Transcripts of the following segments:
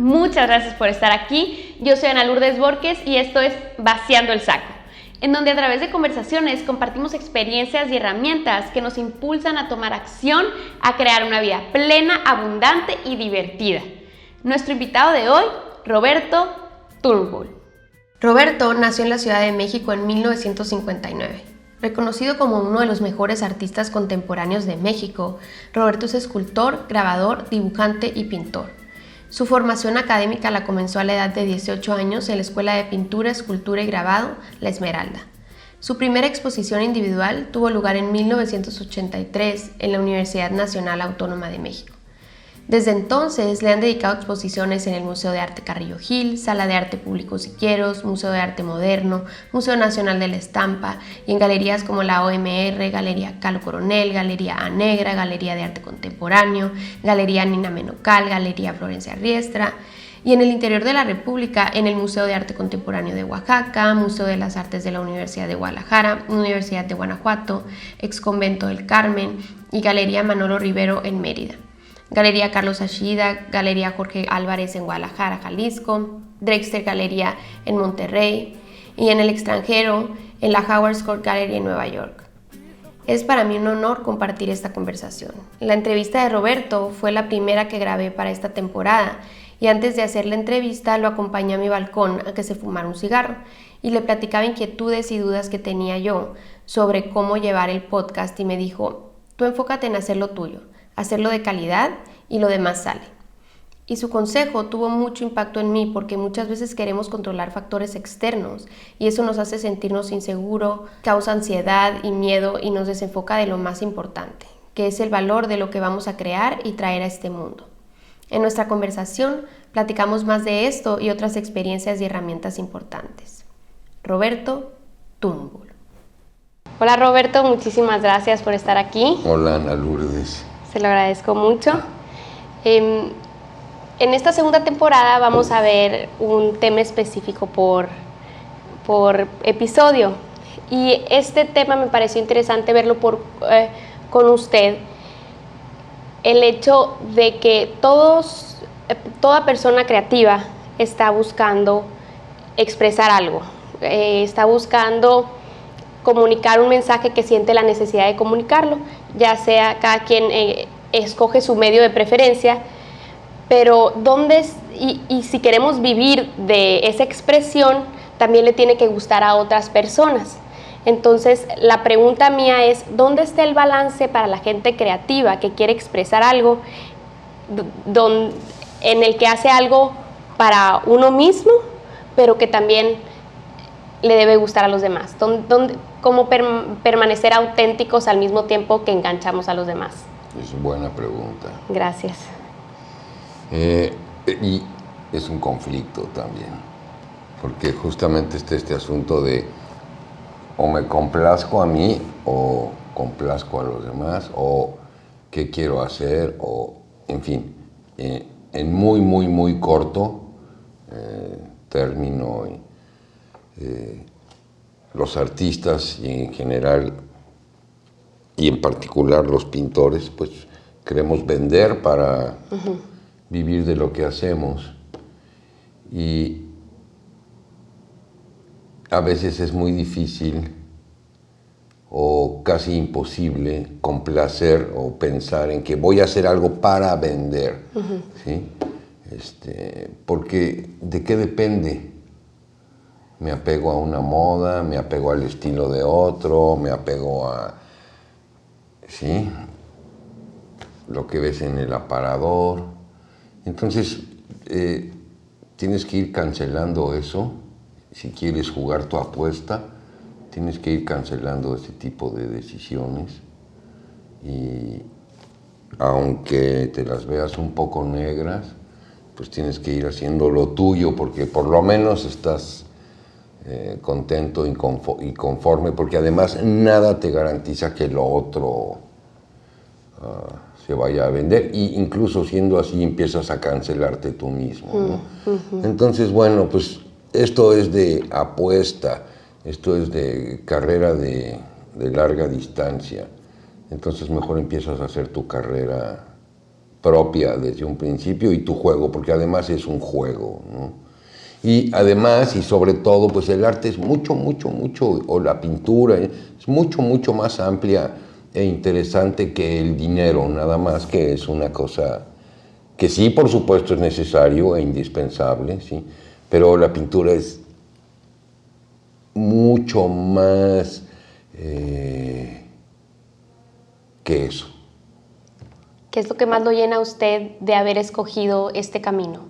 Muchas gracias por estar aquí. Yo soy Ana Lourdes Borges y esto es Vaciando el Saco, en donde a través de conversaciones compartimos experiencias y herramientas que nos impulsan a tomar acción, a crear una vida plena, abundante y divertida. Nuestro invitado de hoy, Roberto Turnbull. Roberto nació en la Ciudad de México en 1959. Reconocido como uno de los mejores artistas contemporáneos de México, Roberto es escultor, grabador, dibujante y pintor. Su formación académica la comenzó a la edad de 18 años en la Escuela de Pintura, Escultura y Grabado, La Esmeralda. Su primera exposición individual tuvo lugar en 1983 en la Universidad Nacional Autónoma de México. Desde entonces le han dedicado exposiciones en el Museo de Arte Carrillo Gil, Sala de Arte Público Siquieros, Museo de Arte Moderno, Museo Nacional de la Estampa y en galerías como la OMR, Galería Calo Coronel, Galería A Negra, Galería de Arte Contemporáneo, Galería Nina Menocal, Galería Florencia Riestra y en el interior de la República en el Museo de Arte Contemporáneo de Oaxaca, Museo de las Artes de la Universidad de Guadalajara, Universidad de Guanajuato, Exconvento del Carmen y Galería Manolo Rivero en Mérida. Galería Carlos Ashida, Galería Jorge Álvarez en Guadalajara, Jalisco, Drexler Galería en Monterrey y en el extranjero en la Howard Court Gallery en Nueva York. Es para mí un honor compartir esta conversación. La entrevista de Roberto fue la primera que grabé para esta temporada y antes de hacer la entrevista lo acompañé a mi balcón a que se fumara un cigarro y le platicaba inquietudes y dudas que tenía yo sobre cómo llevar el podcast y me dijo, tú enfócate en hacer lo tuyo, hacerlo de calidad y lo demás sale. Y su consejo tuvo mucho impacto en mí porque muchas veces queremos controlar factores externos y eso nos hace sentirnos inseguros, causa ansiedad y miedo y nos desenfoca de lo más importante, que es el valor de lo que vamos a crear y traer a este mundo. En nuestra conversación platicamos más de esto y otras experiencias y herramientas importantes. Roberto Turnbull. Hola Roberto, muchísimas gracias por estar aquí. Hola Ana Lourdes. Se lo agradezco mucho. En esta segunda temporada vamos a ver un tema específico por episodio y este tema me pareció interesante verlo con usted. El hecho de que toda persona creativa está buscando expresar algo, está buscando comunicar un mensaje que siente la necesidad de comunicarlo, ya sea cada quien escoge su medio de preferencia, pero y si queremos vivir de esa expresión, también le tiene que gustar a otras personas. Entonces, la pregunta mía es, ¿dónde está el balance para la gente creativa que quiere expresar algo en el que hace algo para uno mismo, pero que también le debe gustar a los demás? ¿Cómo permanecer auténticos al mismo tiempo que enganchamos a los demás? Es buena pregunta. Gracias. Y es un conflicto también, porque justamente está este asunto de o me complazco a mí o complazco a los demás o qué quiero hacer o, en fin, en muy corto término. Los artistas y en general y en particular los pintores, pues queremos vender para vivir de lo que hacemos y a veces es muy difícil o casi imposible complacer o pensar en que voy a hacer algo para vender, ¿sí? Porque ¿de qué depende? Me apego a una moda, me apego al estilo de otro, me apego a, ¿sí?, lo que ves en el aparador. Entonces, tienes que ir cancelando eso. Si quieres jugar tu apuesta, tienes que ir cancelando ese tipo de decisiones. Y aunque te las veas un poco negras, pues tienes que ir haciendo lo tuyo, porque por lo menos estás contento y conforme, porque además nada te garantiza que lo otro se vaya a vender, e incluso siendo así empiezas a cancelarte tú mismo, ¿no? Entonces, bueno, pues esto es de apuesta, esto es de carrera de larga distancia, entonces mejor empiezas a hacer tu carrera propia desde un principio y tu juego, porque además es un juego, ¿no? Y además, y sobre todo, pues el arte es mucho, o la pintura es mucho más amplia e interesante que el dinero, nada más que es una cosa que sí, por supuesto, es necesario e indispensable, ¿sí? Pero la pintura es mucho más que eso. ¿Qué es lo que más lo llena a usted de haber escogido este camino?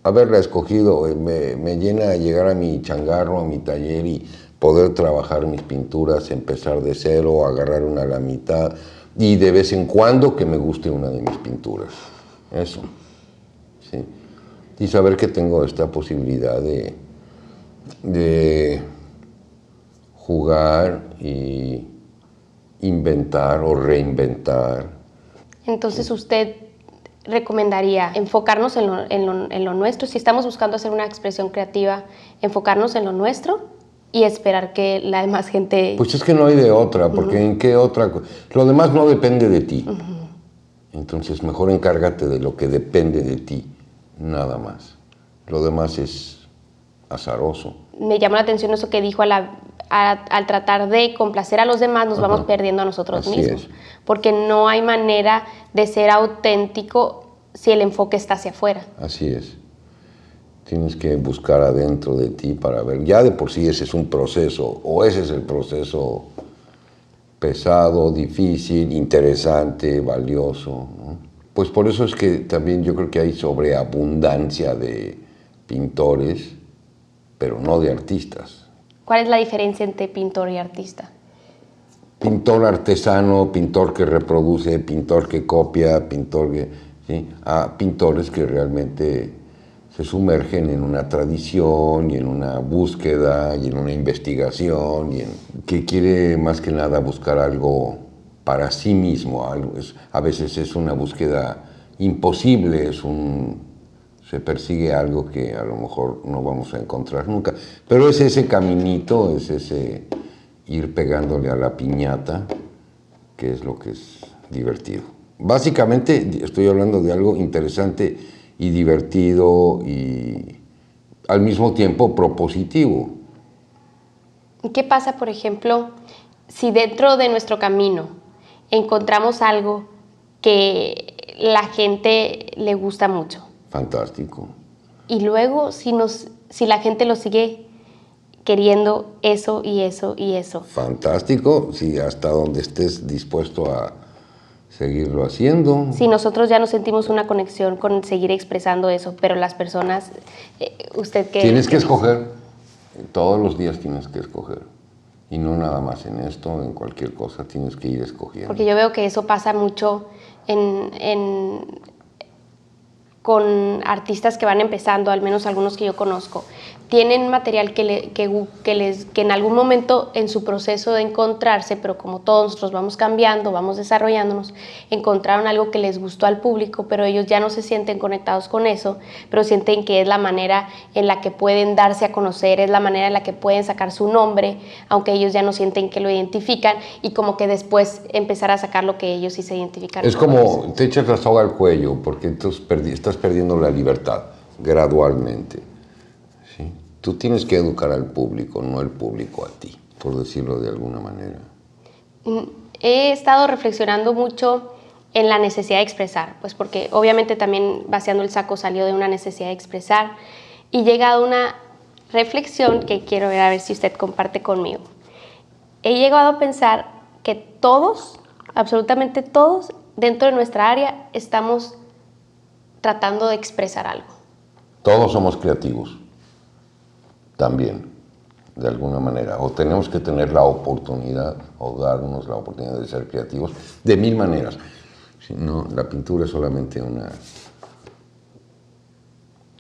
Haberla escogido me llena llegar a mi changarro, a mi taller y poder trabajar mis pinturas, empezar de cero, agarrar una a la mitad y de vez en cuando que me guste una de mis pinturas. Eso, sí. Y saber que tengo esta posibilidad de jugar y inventar o reinventar. Entonces usted recomendaría enfocarnos en lo nuestro, si estamos buscando hacer una expresión creativa, enfocarnos en lo nuestro y esperar que la demás gente... Pues es que no hay de otra, porque ¿en qué otra? Lo demás no depende de ti. Entonces mejor encárgate de lo que depende de ti, nada más. Lo demás es azaroso. Me llamó la atención eso que dijo al tratar de complacer a los demás nos vamos perdiendo a nosotros Así mismos. es. Porque no hay manera de ser auténtico si el enfoque está hacia afuera. Así es. Tienes que buscar adentro de ti para ver. Ya de por sí ese es un proceso, o ese es el proceso pesado, difícil, interesante, valioso, ¿no? Pues por eso es que también yo creo que hay sobreabundancia de pintores, pero no de artistas. ¿Cuál es la diferencia entre pintor y artista? Pintor artesano, pintor que reproduce, pintor que copia, pintor que... ¿sí? A pintores que realmente se sumergen en una tradición y en una búsqueda y en una investigación y que quiere más que nada buscar algo para sí mismo. A veces es una búsqueda imposible, se persigue algo que a lo mejor no vamos a encontrar nunca. Pero es ese caminito, es ese ir pegándole a la piñata, que es lo que es divertido. Básicamente estoy hablando de algo interesante y divertido y al mismo tiempo propositivo. ¿Y qué pasa, por ejemplo, si dentro de nuestro camino encontramos algo que la gente le gusta mucho? Fantástico. Y luego si la gente lo sigue queriendo eso y eso y eso. Fantástico, sí, hasta donde estés dispuesto a seguirlo haciendo. Si nosotros ya no sentimos una conexión con seguir expresando eso, pero las personas, ¿usted qué? Tienes que escoger, todos los días tienes que escoger. Y no nada más en esto, en cualquier cosa tienes que ir escogiendo. Porque yo veo que eso pasa mucho con artistas que van empezando, al menos algunos que yo conozco. Tienen material que en algún momento en su proceso de encontrarse, pero como todos nosotros vamos cambiando, vamos desarrollándonos, encontraron algo que les gustó al público, pero ellos ya no se sienten conectados con eso, pero sienten que es la manera en la que pueden darse a conocer, es la manera en la que pueden sacar su nombre, aunque ellos ya no sienten que lo identifican, y como que después empezar a sacar lo que ellos sí se identifican. Es como te echas la soga al cuello, porque entonces estás perdiendo la libertad gradualmente. ¿Sí? Tú tienes que educar al público, no el público a ti, por decirlo de alguna manera. He estado reflexionando mucho en la necesidad de expresar, pues porque obviamente también Vaciando el Saco salió de una necesidad de expresar y llegado a una reflexión que quiero ver a ver si usted comparte conmigo. He llegado a pensar que todos, absolutamente todos, dentro de nuestra área estamos tratando de expresar algo. Todos somos creativos, también, de alguna manera. O tenemos que tener la oportunidad, o darnos la oportunidad de ser creativos, de mil maneras. Si no, la pintura es solamente una...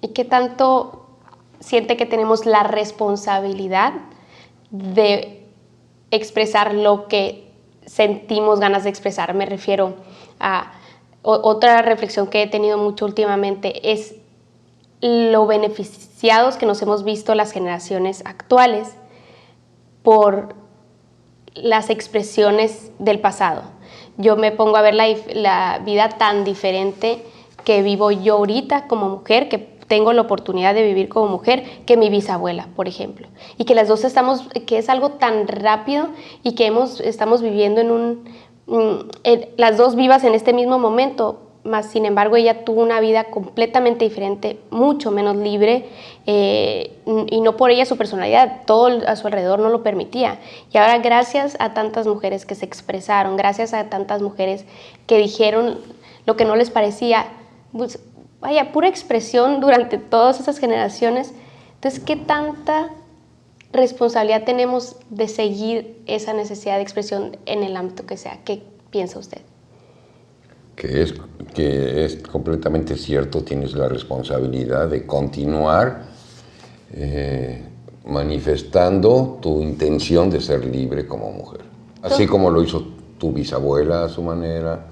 ¿Y qué tanto siente que tenemos la responsabilidad de expresar lo que sentimos ganas de expresar? Me refiero a otra reflexión que he tenido mucho últimamente, es lo beneficiados que nos hemos visto las generaciones actuales por las expresiones del pasado. Yo me pongo a ver la vida tan diferente que vivo yo ahorita como mujer, que tengo la oportunidad de vivir como mujer, que mi bisabuela, por ejemplo. Y que las dos que es algo tan rápido y que estamos viviendo las dos vivas en este mismo momento, más sin embargo ella tuvo una vida completamente diferente, mucho menos libre, y no por ella su personalidad, todo a su alrededor no lo permitía. Y ahora, gracias a tantas mujeres que se expresaron, gracias a tantas mujeres que dijeron lo que no les parecía, pues, vaya, pura expresión durante todas esas generaciones. Entonces, ¿qué tanta responsabilidad tenemos de seguir esa necesidad de expresión en el ámbito que sea? ¿Qué piensa usted? Que es completamente cierto, tienes la responsabilidad de continuar manifestando tu intención de ser libre como mujer. Así como lo hizo tu bisabuela a su manera,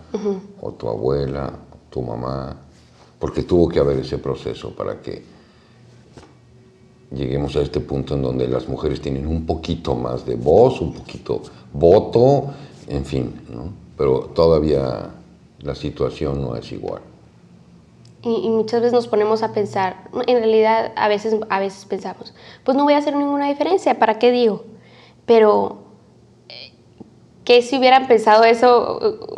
o tu abuela, tu mamá, porque tuvo que haber ese proceso para que lleguemos a este punto en donde las mujeres tienen un poquito más de voz, un poquito voto, en fin, ¿no? Pero todavía la situación no es igual. Y muchas veces nos ponemos a pensar, en realidad a veces pensamos, pues no voy a hacer ninguna diferencia, ¿para qué digo? Pero, ¿qué si hubieran pensado eso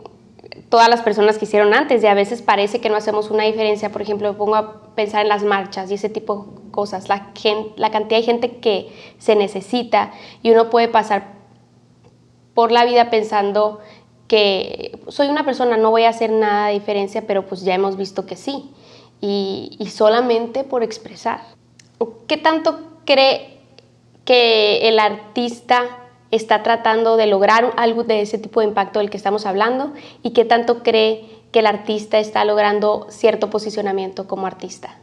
todas las personas que hicieron antes? Y a veces parece que no hacemos una diferencia. Por ejemplo, me pongo a pensar en las marchas y ese tipo de cosas, la cantidad de gente que se necesita, y uno puede pasar por la vida pensando que soy una persona, no voy a hacer nada de diferencia, pero pues ya hemos visto que sí, y solamente por expresar. ¿Qué tanto cree que el artista está tratando de lograr algo de ese tipo de impacto del que estamos hablando? ¿Y qué tanto cree que el artista está logrando cierto posicionamiento como artista?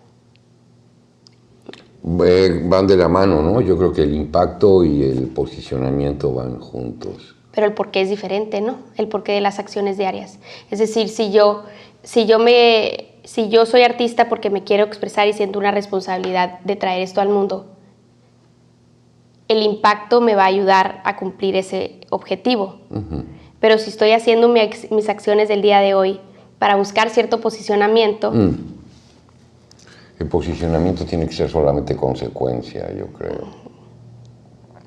Van de la mano, ¿no? Yo creo que el impacto y el posicionamiento van juntos. Pero el porqué es diferente, ¿no? El porqué de las acciones diarias. Es decir, si yo soy artista porque me quiero expresar y siento una responsabilidad de traer esto al mundo, el impacto me va a ayudar a cumplir ese objetivo. Pero si estoy haciendo mis acciones del día de hoy para buscar cierto posicionamiento... El posicionamiento tiene que ser solamente consecuencia, yo creo.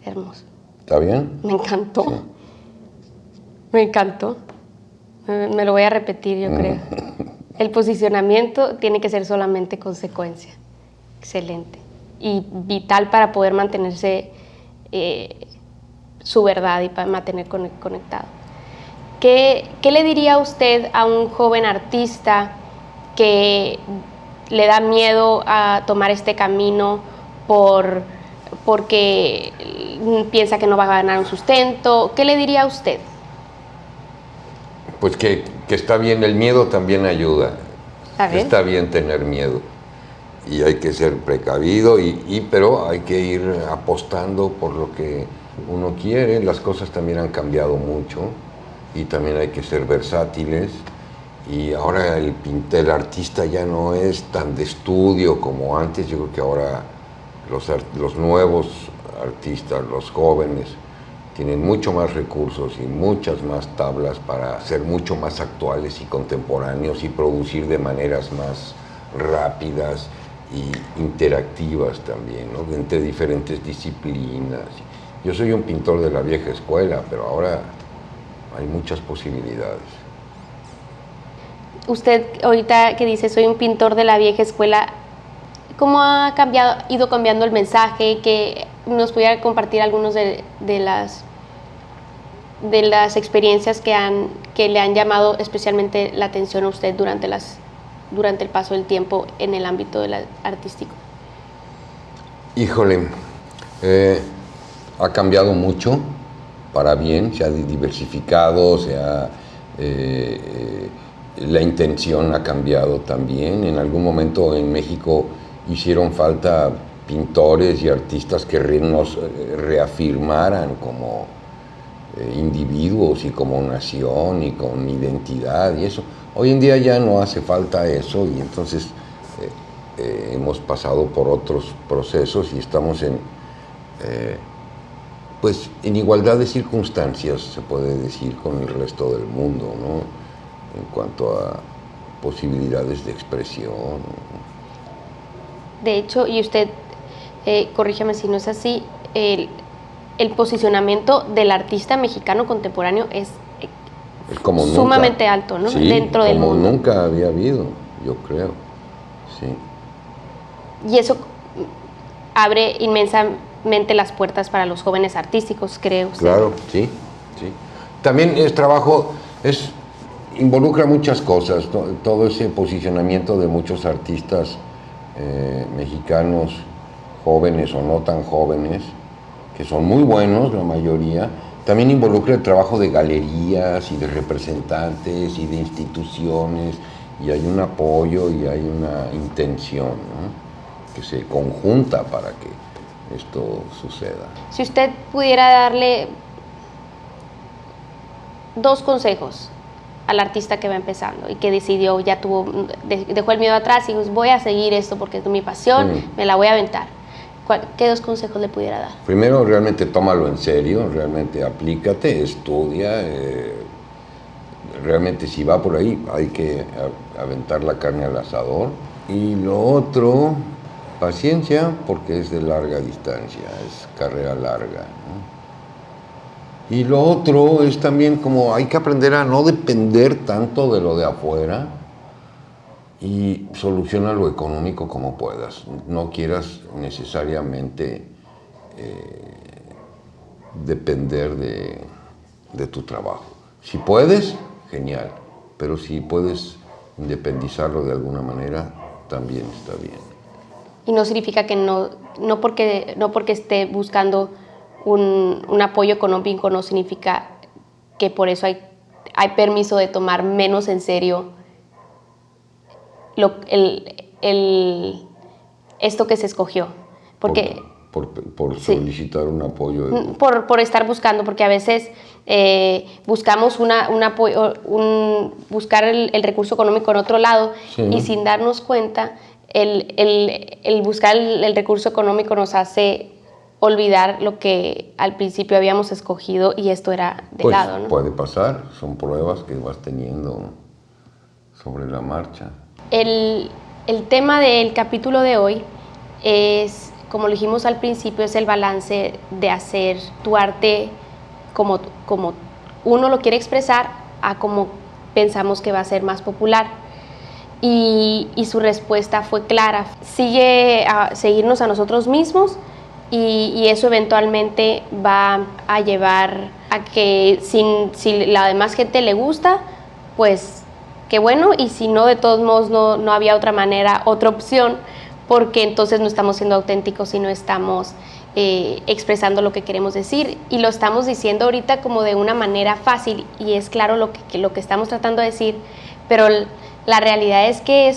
Hermoso. ¿Está bien? Me encantó. Sí. Me encantó. Me lo voy a repetir, yo creo. El posicionamiento tiene que ser solamente consecuencia. Excelente. Y vital para poder mantenerse su verdad y para mantener conectado. ¿Qué le diría usted a un joven artista que le da miedo a tomar este camino porque piensa que no va a ganar un sustento? ¿Qué le diría a usted? Pues que está bien, el miedo también ayuda. Está bien tener miedo. Y hay que ser precavido, pero hay que ir apostando por lo que uno quiere. Las cosas también han cambiado mucho y también hay que ser versátiles. Y ahora el artista ya no es tan de estudio como antes. Yo creo que ahora los nuevos artistas, los jóvenes, tienen mucho más recursos y muchas más tablas para ser mucho más actuales y contemporáneos y producir de maneras más rápidas y interactivas también, ¿no? Entre diferentes disciplinas. Yo soy un pintor de la vieja escuela, pero ahora hay muchas posibilidades. Usted ahorita que dice soy un pintor de la vieja escuela, ¿cómo ha ido cambiando el mensaje? Que nos pudiera compartir algunos de las experiencias que le han llamado especialmente la atención a usted durante el paso del tiempo en el ámbito artístico. Híjole, ha cambiado mucho para bien, se ha diversificado, la intención ha cambiado también. En algún momento en México hicieron falta pintores y artistas que nos reafirmaran como individuos y como nación y con identidad y eso. Hoy en día ya no hace falta eso y entonces hemos pasado por otros procesos y estamos pues en igualdad de circunstancias, se puede decir, con el resto del mundo, ¿no? En cuanto a posibilidades de expresión. De hecho, y usted, corrígeme si no es así, el posicionamiento del artista mexicano contemporáneo es como sumamente nunca, alto, ¿no? sí, Dentro del mundo. Como nunca había habido, yo creo, sí. Y eso abre inmensamente las puertas para los jóvenes artísticos, creo. Claro, sí, sí. También es trabajo, involucra muchas cosas, todo ese posicionamiento de muchos artistas mexicanos, jóvenes o no tan jóvenes, que son muy buenos la mayoría. También involucra el trabajo de galerías y de representantes y de instituciones, y hay un apoyo y hay una intención, ¿no?, que se conjunta para que esto suceda. Si usted pudiera darle 2 consejos al artista que va empezando y que decidió, ya dejó el miedo atrás y dijo, voy a seguir esto porque es mi pasión, me la voy a aventar. ¿Qué 2 consejos le pudiera dar? Primero, realmente tómalo en serio, realmente aplícate, estudia, realmente si va por ahí hay que aventar la carne al asador. Y lo otro, paciencia, porque es de larga distancia, es carrera larga, ¿no? Y lo otro es también como hay que aprender a no depender tanto de lo de afuera y soluciona lo económico como puedas. No quieras necesariamente depender de tu trabajo. Si puedes, genial, pero si puedes independizarlo de alguna manera, también está bien. Y no significa que no porque esté buscando un apoyo económico, no significa que por eso hay permiso de tomar menos en serio esto que se escogió. Porque, por solicitar un apoyo. Por estar buscando, porque a veces buscamos un apoyo, buscar el recurso económico en otro lado, sí, y sin darnos cuenta, el buscar el recurso económico nos hace olvidar lo que al principio habíamos escogido y esto era de lado, ¿no? Puede pasar, son pruebas que vas teniendo sobre la marcha. El tema del capítulo de hoy es, como lo dijimos al principio, es el balance de hacer tu arte como uno lo quiere expresar a como pensamos que va a ser más popular. Y su respuesta fue clara: sigue a seguirnos a nosotros mismos y eso eventualmente va a llevar a que si la demás gente le gusta, pues qué bueno, y si no, de todos modos no había otra manera, otra opción, porque entonces no estamos siendo auténticos y no estamos expresando lo que queremos decir, y lo estamos diciendo ahorita como de una manera fácil, y es claro lo que estamos tratando de decir, pero la realidad es que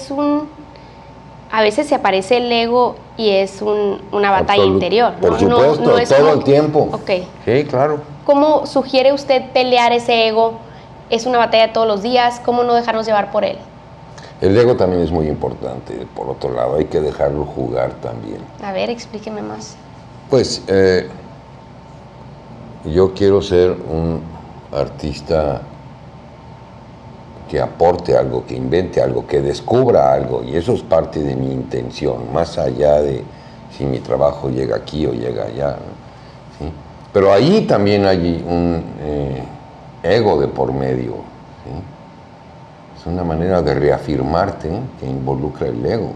a veces se aparece el ego y es una batalla interior, ¿no? Por supuesto, no es todo el tiempo. Okay. Sí, claro. ¿Cómo sugiere usted pelear ese ego? ¿Es una batalla de todos los días? ¿Cómo no dejarnos llevar por él? El ego también es muy importante, por otro lado, hay que dejarlo jugar también. A ver, explíqueme más. Pues yo quiero ser un artista que aporte algo, que invente algo, que descubra algo, y eso es parte de mi intención, más allá de si mi trabajo llega aquí o llega allá, ¿sí? Pero ahí también hay un ego de por medio, ¿sí? Es una manera de reafirmarte que involucra el ego.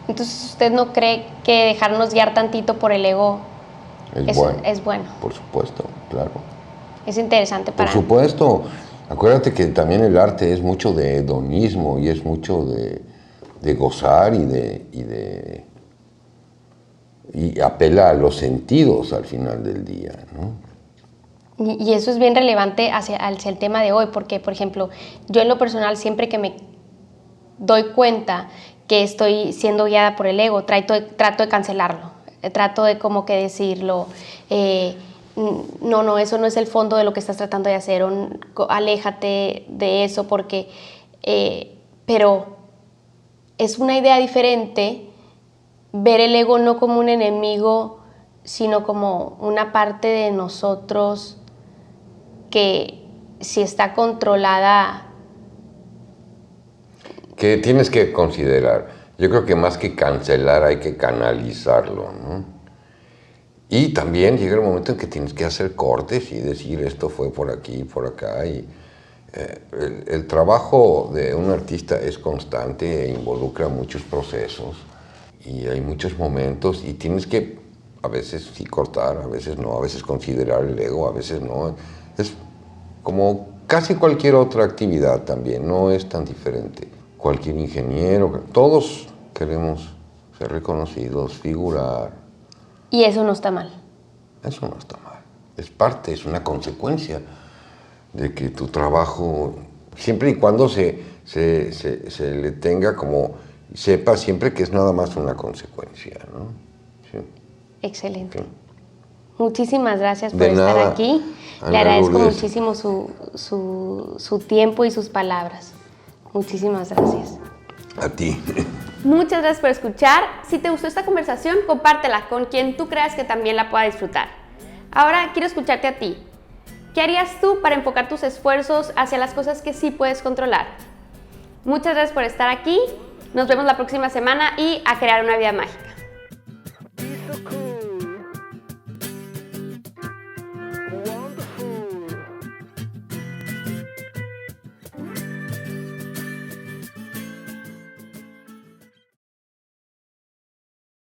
Entonces, ¿usted no cree que dejarnos guiar tantito por el ego es bueno? Por supuesto, claro. Es interesante para... Por supuesto. Acuérdate que también el arte es mucho de hedonismo y es mucho de gozar y apela a los sentidos al final del día, ¿no? Y eso es bien relevante hacia el tema de hoy, porque, por ejemplo, yo en lo personal, siempre que me doy cuenta que estoy siendo guiada por el ego, trato de cancelarlo, trato de como que decirlo, no, eso no es el fondo de lo que estás tratando de hacer, aléjate de eso, porque, pero es una idea diferente ver el ego no como un enemigo sino como una parte de nosotros que si está controlada. Que tienes que considerar. Yo creo que más que cancelar hay que canalizarlo, ¿no? Y también llega el momento en que tienes que hacer cortes y decir esto fue por aquí, por acá. Y el trabajo de un artista es constante e involucra muchos procesos y hay muchos momentos y tienes que a veces sí cortar, a veces no, a veces considerar el ego, a veces no. Es como casi cualquier otra actividad también, no es tan diferente. Cualquier ingeniero, todos queremos ser reconocidos, figurar. Y eso no está mal. Eso no está mal. Es parte, es una consecuencia de que tu trabajo, siempre y cuando se le tenga como, sepa siempre que es nada más una consecuencia, ¿no? Sí. Excelente. Sí. Muchísimas gracias por De estar nada, aquí. Ana Le agradezco Lourdes. muchísimo su tiempo y sus palabras. Muchísimas gracias. A ti. Muchas gracias por escuchar. Si te gustó esta conversación, compártela con quien tú creas que también la pueda disfrutar. Ahora quiero escucharte a ti. ¿Qué harías tú para enfocar tus esfuerzos hacia las cosas que sí puedes controlar? Muchas gracias por estar aquí. Nos vemos la próxima semana y a crear una vida mágica.